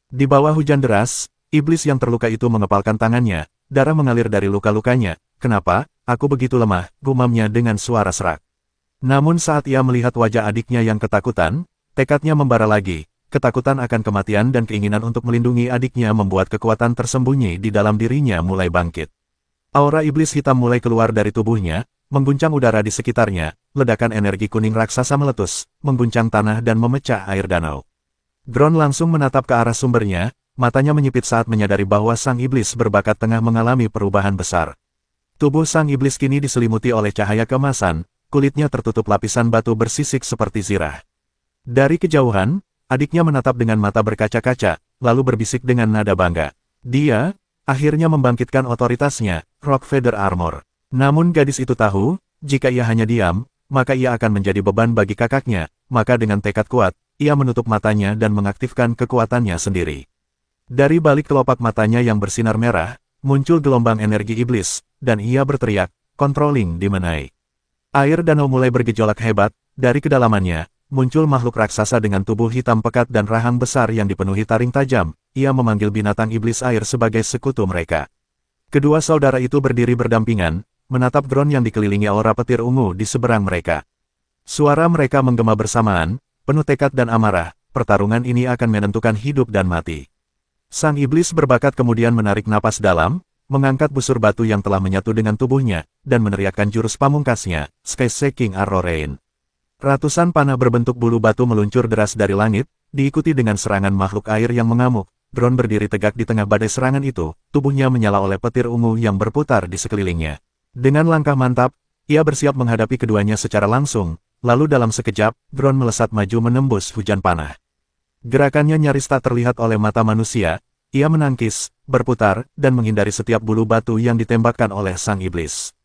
Di bawah hujan deras, iblis yang terluka itu mengepalkan tangannya, darah mengalir dari luka-lukanya. "Kenapa, aku begitu lemah?" gumamnya dengan suara serak. Namun saat ia melihat wajah adiknya yang ketakutan, tekadnya membara lagi. Ketakutan akan kematian dan keinginan untuk melindungi adiknya membuat kekuatan tersembunyi di dalam dirinya mulai bangkit. Aura iblis hitam mulai keluar dari tubuhnya, mengguncang udara di sekitarnya, ledakan energi kuning raksasa meletus, mengguncang tanah dan memecah air danau. Gron langsung menatap ke arah sumbernya, matanya menyipit saat menyadari bahwa sang iblis berbakat tengah mengalami perubahan besar. Tubuh sang iblis kini diselimuti oleh cahaya keemasan, kulitnya tertutup lapisan batu bersisik seperti zirah. Dari kejauhan, adiknya menatap dengan mata berkaca-kaca, lalu berbisik dengan nada bangga. Dia, akhirnya membangkitkan otoritasnya, Rock Feather Armor. Namun gadis itu tahu, jika ia hanya diam, maka ia akan menjadi beban bagi kakaknya, maka dengan tekad kuat, ia menutup matanya dan mengaktifkan kekuatannya sendiri. Dari balik kelopak matanya yang bersinar merah, muncul gelombang energi iblis, dan ia berteriak, "Controlling Demonai." Air danau mulai bergejolak hebat, dari kedalamannya, muncul makhluk raksasa dengan tubuh hitam pekat dan rahang besar yang dipenuhi taring tajam. Ia memanggil binatang iblis air sebagai sekutu mereka. Kedua saudara itu berdiri berdampingan, menatap Gron yang dikelilingi aura petir ungu di seberang mereka. Suara mereka menggema bersamaan, penuh tekad dan amarah, pertarungan ini akan menentukan hidup dan mati. Sang iblis berbakat kemudian menarik napas dalam, mengangkat busur batu yang telah menyatu dengan tubuhnya, dan meneriakkan jurus pamungkasnya, Sky Shaking Arrow Rain. Ratusan panah berbentuk bulu batu meluncur deras dari langit, diikuti dengan serangan makhluk air yang mengamuk. Gron berdiri tegak di tengah badai serangan itu, tubuhnya menyala oleh petir ungu yang berputar di sekelilingnya. Dengan langkah mantap, ia bersiap menghadapi keduanya secara langsung, lalu dalam sekejap, Gron melesat maju menembus hujan panah. Gerakannya nyaris tak terlihat oleh mata manusia, ia menangkis, berputar, dan menghindari setiap bulu batu yang ditembakkan oleh sang iblis.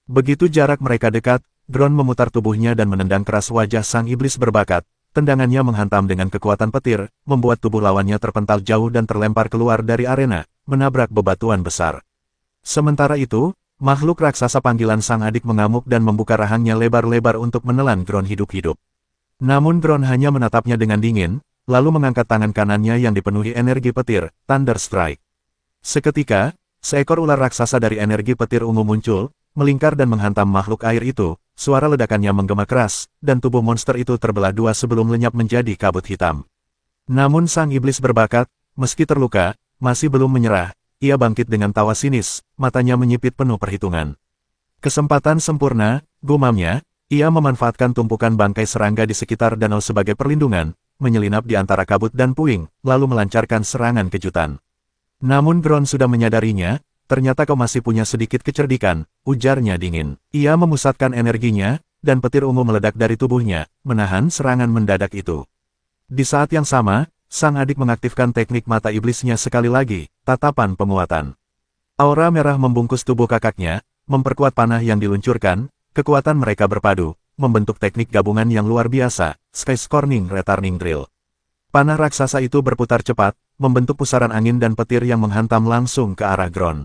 Begitu jarak mereka dekat, Gron memutar tubuhnya dan menendang keras wajah sang iblis berbakat. Tendangannya menghantam dengan kekuatan petir, membuat tubuh lawannya terpental jauh dan terlempar keluar dari arena, menabrak bebatuan besar. Sementara itu, makhluk raksasa panggilan sang adik mengamuk dan membuka rahangnya lebar-lebar untuk menelan Gron hidup-hidup. Namun Gron hanya menatapnya dengan dingin, lalu mengangkat tangan kanannya yang dipenuhi energi petir, Thunder Strike. Seketika, seekor ular raksasa dari energi petir ungu muncul, melingkar dan menghantam makhluk air itu, suara ledakannya menggema keras, dan tubuh monster itu terbelah dua sebelum lenyap menjadi kabut hitam. Namun sang iblis berbakat, meski terluka, masih belum menyerah. Ia bangkit dengan tawa sinis, matanya menyipit penuh perhitungan. Kesempatan sempurna, gumamnya, ia memanfaatkan tumpukan bangkai serangga di sekitar danau sebagai perlindungan, menyelinap di antara kabut dan puing, lalu melancarkan serangan kejutan. Namun Gron sudah menyadarinya, ternyata kau masih punya sedikit kecerdikan, ujarnya dingin. Ia memusatkan energinya, dan petir ungu meledak dari tubuhnya, menahan serangan mendadak itu. Di saat yang sama, sang adik mengaktifkan teknik mata iblisnya sekali lagi, tatapan penguatan. Aura merah membungkus tubuh kakaknya, memperkuat panah yang diluncurkan, kekuatan mereka berpadu, membentuk teknik gabungan yang luar biasa, Sky Scorning Returning Drill. Panah raksasa itu berputar cepat, membentuk pusaran angin dan petir yang menghantam langsung ke arah Gron.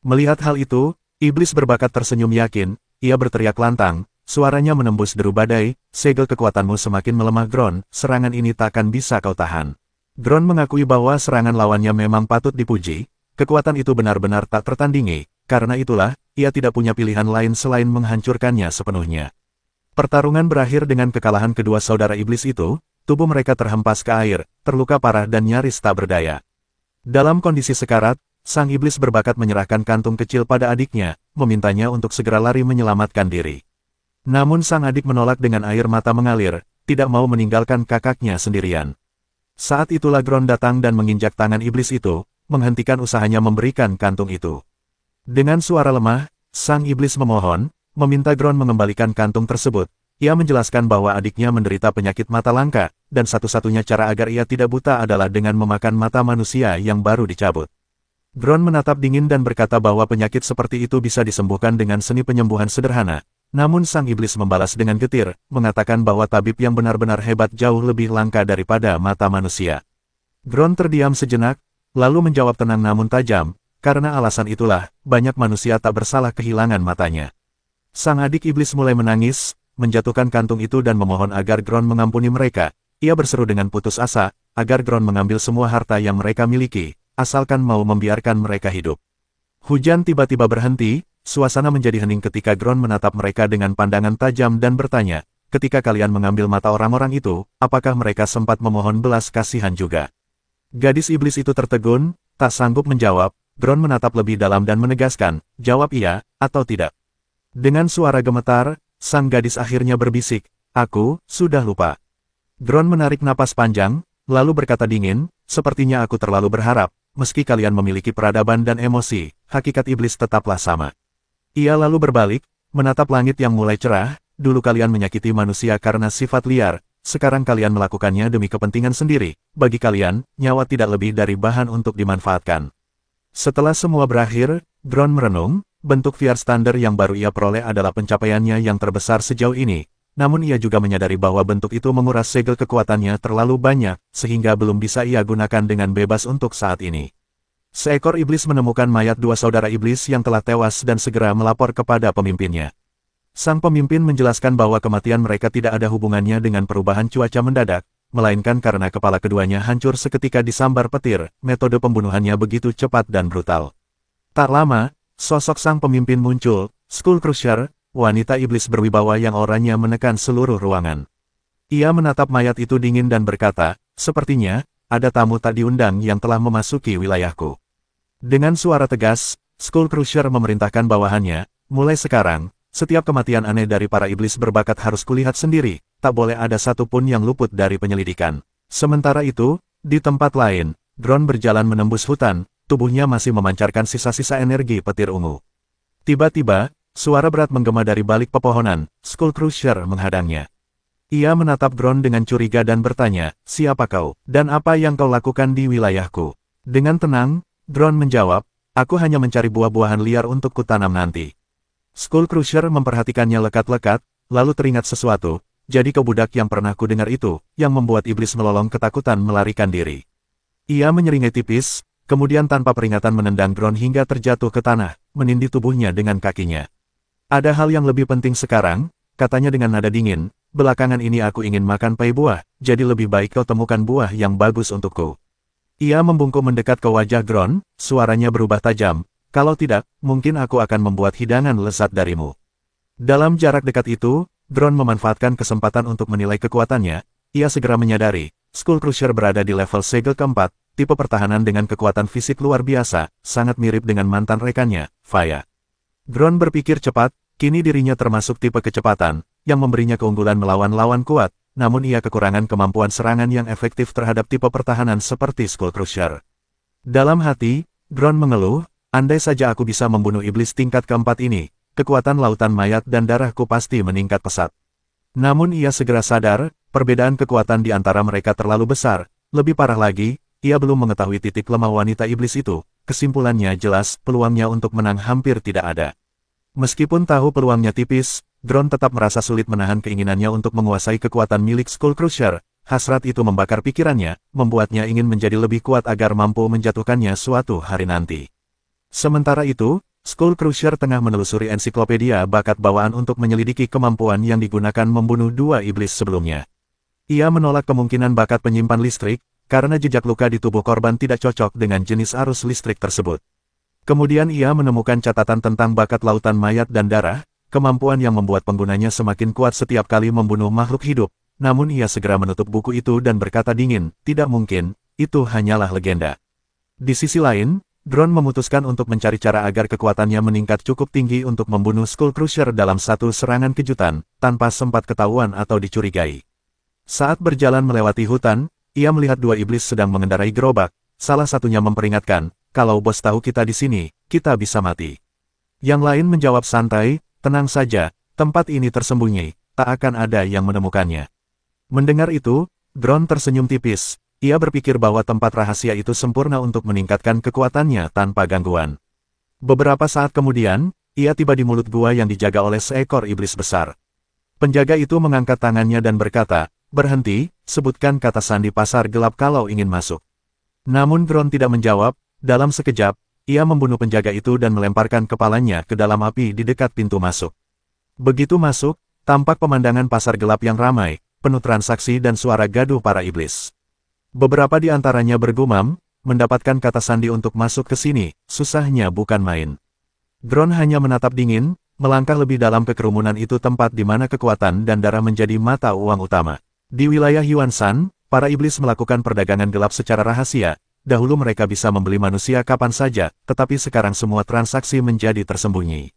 Melihat hal itu, iblis berbakat tersenyum yakin, ia berteriak lantang, suaranya menembus deru badai, segel kekuatanmu semakin melemah Gron, serangan ini takkan bisa kau tahan. Gron mengakui bahwa serangan lawannya memang patut dipuji, kekuatan itu benar-benar tak tertandingi, karena itulah, ia tidak punya pilihan lain selain menghancurkannya sepenuhnya. Pertarungan berakhir dengan kekalahan kedua saudara iblis itu, tubuh mereka terhempas ke air, terluka parah dan nyaris tak berdaya. Dalam kondisi sekarat, sang iblis berbakat menyerahkan kantung kecil pada adiknya, memintanya untuk segera lari menyelamatkan diri. Namun sang adik menolak dengan air mata mengalir, tidak mau meninggalkan kakaknya sendirian. Saat itulah Gron datang dan menginjak tangan iblis itu, menghentikan usahanya memberikan kantung itu. Dengan suara lemah, sang iblis memohon, meminta Gron mengembalikan kantung tersebut. Ia menjelaskan bahwa adiknya menderita penyakit mata langka, dan satu-satunya cara agar ia tidak buta adalah dengan memakan mata manusia yang baru dicabut. Gron menatap dingin dan berkata bahwa penyakit seperti itu bisa disembuhkan dengan seni penyembuhan sederhana. Namun sang iblis membalas dengan getir, mengatakan bahwa tabib yang benar-benar hebat jauh lebih langka daripada mata manusia. Gron terdiam sejenak, lalu menjawab tenang namun tajam, karena alasan itulah, banyak manusia tak bersalah kehilangan matanya. Sang adik iblis mulai menangis, menjatuhkan kantung itu dan memohon agar Gron mengampuni mereka. Ia berseru dengan putus asa, agar Gron mengambil semua harta yang mereka miliki, asalkan mau membiarkan mereka hidup. Hujan tiba-tiba berhenti. Suasana menjadi hening ketika Gron menatap mereka dengan pandangan tajam dan bertanya, ketika kalian mengambil mata orang-orang itu, apakah mereka sempat memohon belas kasihan juga? Gadis iblis itu tertegun, tak sanggup menjawab. Gron menatap lebih dalam dan menegaskan, jawab iya, atau tidak. Dengan suara gemetar, sang gadis akhirnya berbisik, aku, sudah lupa. Gron menarik napas panjang, lalu berkata dingin, sepertinya aku terlalu berharap, meski kalian memiliki peradaban dan emosi, hakikat iblis tetaplah sama. Ia lalu berbalik, menatap langit yang mulai cerah, dulu kalian menyakiti manusia karena sifat liar, sekarang kalian melakukannya demi kepentingan sendiri, bagi kalian, nyawa tidak lebih dari bahan untuk dimanfaatkan. Setelah semua berakhir, Gron merenung, bentuk VR standar yang baru ia peroleh adalah pencapaiannya yang terbesar sejauh ini, namun ia juga menyadari bahwa bentuk itu menguras segel kekuatannya terlalu banyak, sehingga belum bisa ia gunakan dengan bebas untuk saat ini. Seekor iblis menemukan mayat dua saudara iblis yang telah tewas dan segera melapor kepada pemimpinnya. Sang pemimpin menjelaskan bahwa kematian mereka tidak ada hubungannya dengan perubahan cuaca mendadak, melainkan karena kepala keduanya hancur seketika disambar petir, metode pembunuhannya begitu cepat dan brutal. Tak lama, sosok sang pemimpin muncul, Skull Crusher, wanita iblis berwibawa yang auranya menekan seluruh ruangan. Ia menatap mayat itu dingin dan berkata, sepertinya, ada tamu tak diundang yang telah memasuki wilayahku. Dengan suara tegas, Skull Crusher memerintahkan bawahannya, mulai sekarang, setiap kematian aneh dari para iblis berbakat harus kulihat sendiri, tak boleh ada satupun yang luput dari penyelidikan. Sementara itu, di tempat lain, Gron berjalan menembus hutan, tubuhnya masih memancarkan sisa-sisa energi petir ungu. Tiba-tiba, suara berat menggema dari balik pepohonan, Skull Crusher menghadangnya. Ia menatap Gron dengan curiga dan bertanya, siapa kau, dan apa yang kau lakukan di wilayahku? Dengan tenang, Gron menjawab, aku hanya mencari buah-buahan liar untuk kutanam nanti. Skull Crusher memperhatikannya lekat-lekat, lalu teringat sesuatu, jadi kau budak yang pernah kudengar itu, yang membuat iblis melolong ketakutan melarikan diri. Ia menyeringai tipis, kemudian tanpa peringatan menendang Gron hingga terjatuh ke tanah, menindih tubuhnya dengan kakinya. Ada hal yang lebih penting sekarang, katanya dengan nada dingin, belakangan ini aku ingin makan pai buah, jadi lebih baik kau temukan buah yang bagus untukku. Ia membungkuk mendekat ke wajah Gron, suaranya berubah tajam, kalau tidak, mungkin aku akan membuat hidangan lezat darimu. Dalam jarak dekat itu, Gron memanfaatkan kesempatan untuk menilai kekuatannya, ia segera menyadari, Skull Crusher berada di level segel keempat, tipe pertahanan dengan kekuatan fisik luar biasa, sangat mirip dengan mantan rekannya, Faya. Gron berpikir cepat, kini dirinya termasuk tipe kecepatan, yang memberinya keunggulan melawan lawan kuat, namun ia kekurangan kemampuan serangan yang efektif terhadap tipe pertahanan seperti Skull Crusher. Dalam hati, Gron mengeluh, andai saja aku bisa membunuh iblis tingkat keempat ini, kekuatan lautan mayat dan darahku pasti meningkat pesat. Namun ia segera sadar, perbedaan kekuatan di antara mereka terlalu besar, lebih parah lagi, ia belum mengetahui titik lemah wanita iblis itu, kesimpulannya jelas, peluangnya untuk menang hampir tidak ada. Meskipun tahu peluangnya tipis, Gron tetap merasa sulit menahan keinginannya untuk menguasai kekuatan milik Skull Crusher, hasrat itu membakar pikirannya, membuatnya ingin menjadi lebih kuat agar mampu menjatuhkannya suatu hari nanti. Sementara itu, Skull Crusher tengah menelusuri ensiklopedia bakat bawaan untuk menyelidiki kemampuan yang digunakan membunuh dua iblis sebelumnya. Ia menolak kemungkinan bakat penyimpan listrik, karena jejak luka di tubuh korban tidak cocok dengan jenis arus listrik tersebut. Kemudian ia menemukan catatan tentang bakat lautan mayat dan darah, kemampuan yang membuat penggunanya semakin kuat setiap kali membunuh makhluk hidup, namun ia segera menutup buku itu dan berkata dingin, tidak mungkin, itu hanyalah legenda. Di sisi lain, Gron memutuskan untuk mencari cara agar kekuatannya meningkat cukup tinggi untuk membunuh Skull Crusher dalam satu serangan kejutan, tanpa sempat ketahuan atau dicurigai. Saat berjalan melewati hutan, ia melihat dua iblis sedang mengendarai gerobak, salah satunya memperingatkan, kalau bos tahu kita di sini, kita bisa mati. Yang lain menjawab santai, tenang saja, tempat ini tersembunyi, tak akan ada yang menemukannya. Mendengar itu, Gron tersenyum tipis. Ia berpikir bahwa tempat rahasia itu sempurna untuk meningkatkan kekuatannya tanpa gangguan. Beberapa saat kemudian, ia tiba di mulut gua yang dijaga oleh seekor iblis besar. Penjaga itu mengangkat tangannya dan berkata, berhenti, sebutkan kata sandi pasar gelap kalau ingin masuk. Namun Gron tidak menjawab, dalam sekejap, ia membunuh penjaga itu dan melemparkan kepalanya ke dalam api di dekat pintu masuk. Begitu masuk, tampak pemandangan pasar gelap yang ramai, penuh transaksi dan suara gaduh para iblis. Beberapa di antaranya bergumam, mendapatkan kata sandi untuk masuk ke sini, susahnya bukan main. Gron hanya menatap dingin, melangkah lebih dalam ke kerumunan itu tempat di mana kekuatan dan darah menjadi mata uang utama. Di wilayah Yuanshan, para iblis melakukan perdagangan gelap secara rahasia, dahulu mereka bisa membeli manusia kapan saja, tetapi sekarang semua transaksi menjadi tersembunyi.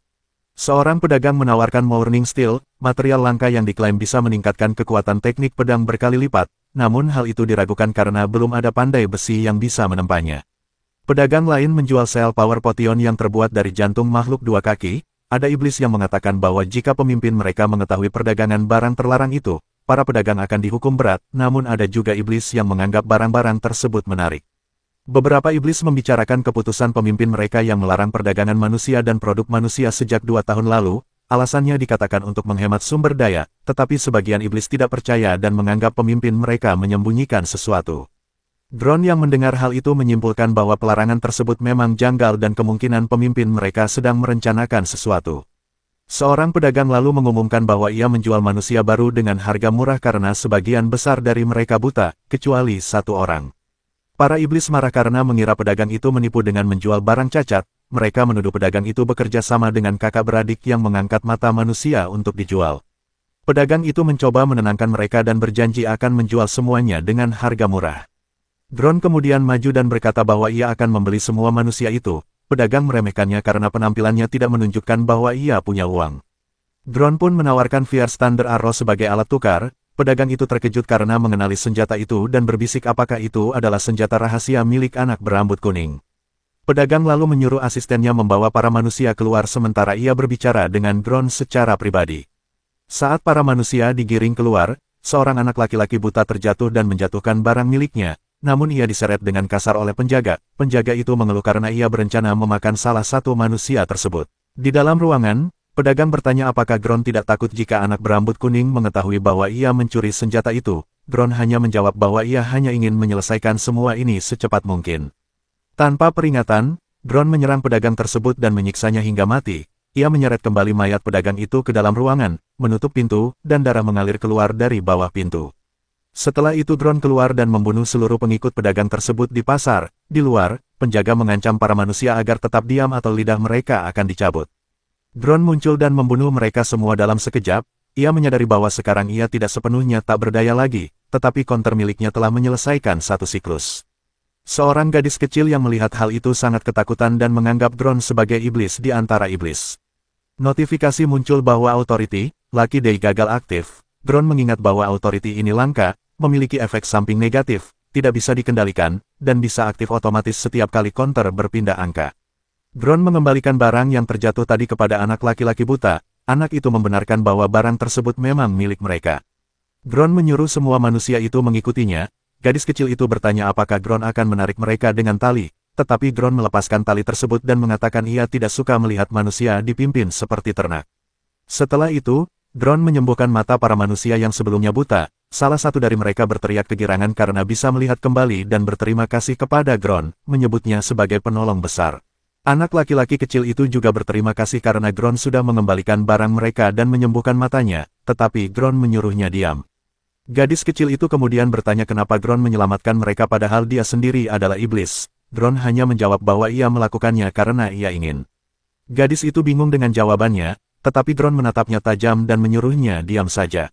Seorang pedagang menawarkan Morning Steel, material langka yang diklaim bisa meningkatkan kekuatan teknik pedang berkali lipat, namun hal itu diragukan karena belum ada pandai besi yang bisa menempanya. Pedagang lain menjual sel power potion yang terbuat dari jantung makhluk dua kaki, ada iblis yang mengatakan bahwa jika pemimpin mereka mengetahui perdagangan barang terlarang itu, para pedagang akan dihukum berat, namun ada juga iblis yang menganggap barang-barang tersebut menarik. Beberapa iblis membicarakan keputusan pemimpin mereka yang melarang perdagangan manusia dan produk manusia sejak 2 tahun lalu, alasannya dikatakan untuk menghemat sumber daya, tetapi sebagian iblis tidak percaya dan menganggap pemimpin mereka menyembunyikan sesuatu. Gron yang mendengar hal itu menyimpulkan bahwa pelarangan tersebut memang janggal dan kemungkinan pemimpin mereka sedang merencanakan sesuatu. Seorang pedagang lalu mengumumkan bahwa ia menjual manusia baru dengan harga murah karena sebagian besar dari mereka buta, kecuali satu orang. Para iblis marah karena mengira pedagang itu menipu dengan menjual barang cacat, mereka menuduh pedagang itu bekerja sama dengan kakak beradik yang mengangkat mata manusia untuk dijual. Pedagang itu mencoba menenangkan mereka dan berjanji akan menjual semuanya dengan harga murah. Gron kemudian maju dan berkata bahwa ia akan membeli semua manusia itu, pedagang meremehkannya karena penampilannya tidak menunjukkan bahwa ia punya uang. Gron pun menawarkan Fierce Thunder Arrow sebagai alat tukar. Pedagang itu terkejut karena mengenali senjata itu dan berbisik apakah itu adalah senjata rahasia milik anak berambut kuning. Pedagang lalu menyuruh asistennya membawa para manusia keluar sementara ia berbicara dengan Gron secara pribadi. Saat para manusia digiring keluar, seorang anak laki-laki buta terjatuh dan menjatuhkan barang miliknya, namun ia diseret dengan kasar oleh penjaga. Penjaga itu mengeluh karena ia berencana memakan salah satu manusia tersebut. Di dalam ruangan, pedagang bertanya apakah Gron tidak takut jika anak berambut kuning mengetahui bahwa ia mencuri senjata itu. Gron hanya menjawab bahwa ia hanya ingin menyelesaikan semua ini secepat mungkin. Tanpa peringatan, Drone menyerang pedagang tersebut dan menyiksanya hingga mati. Ia menyeret kembali mayat pedagang itu ke dalam ruangan, menutup pintu, dan darah mengalir keluar dari bawah pintu. Setelah itu drone keluar dan membunuh seluruh pengikut pedagang tersebut di pasar. Di luar, penjaga mengancam para manusia agar tetap diam atau lidah mereka akan dicabut. Drone muncul dan membunuh mereka semua dalam sekejap. Ia menyadari bahwa sekarang ia tidak sepenuhnya tak berdaya lagi, tetapi counter miliknya telah menyelesaikan satu siklus. Seorang gadis kecil yang melihat hal itu sangat ketakutan dan menganggap drone sebagai iblis di antara iblis. Notifikasi muncul bahwa Authority, Lucky Day gagal aktif. Drone mengingat bahwa Authority ini langka, memiliki efek samping negatif, tidak bisa dikendalikan, dan bisa aktif otomatis setiap kali counter berpindah angka. Drone mengembalikan barang yang terjatuh tadi kepada anak laki-laki buta. Anak itu membenarkan bahwa barang tersebut memang milik mereka. Drone menyuruh semua manusia itu mengikutinya. Gadis kecil itu bertanya apakah Drone akan menarik mereka dengan tali, tetapi Drone melepaskan tali tersebut dan mengatakan ia tidak suka melihat manusia dipimpin seperti ternak. Setelah itu, Drone menyembuhkan mata para manusia yang sebelumnya buta. Salah satu dari mereka berteriak kegirangan karena bisa melihat kembali dan berterima kasih kepada Drone, menyebutnya sebagai penolong besar. Anak laki-laki kecil itu juga berterima kasih karena Drone sudah mengembalikan barang mereka dan menyembuhkan matanya, tetapi Drone menyuruhnya diam. Gadis kecil itu kemudian bertanya kenapa Drone menyelamatkan mereka padahal dia sendiri adalah iblis. Drone hanya menjawab bahwa ia melakukannya karena ia ingin. Gadis itu bingung dengan jawabannya, tetapi Drone menatapnya tajam dan menyuruhnya diam saja.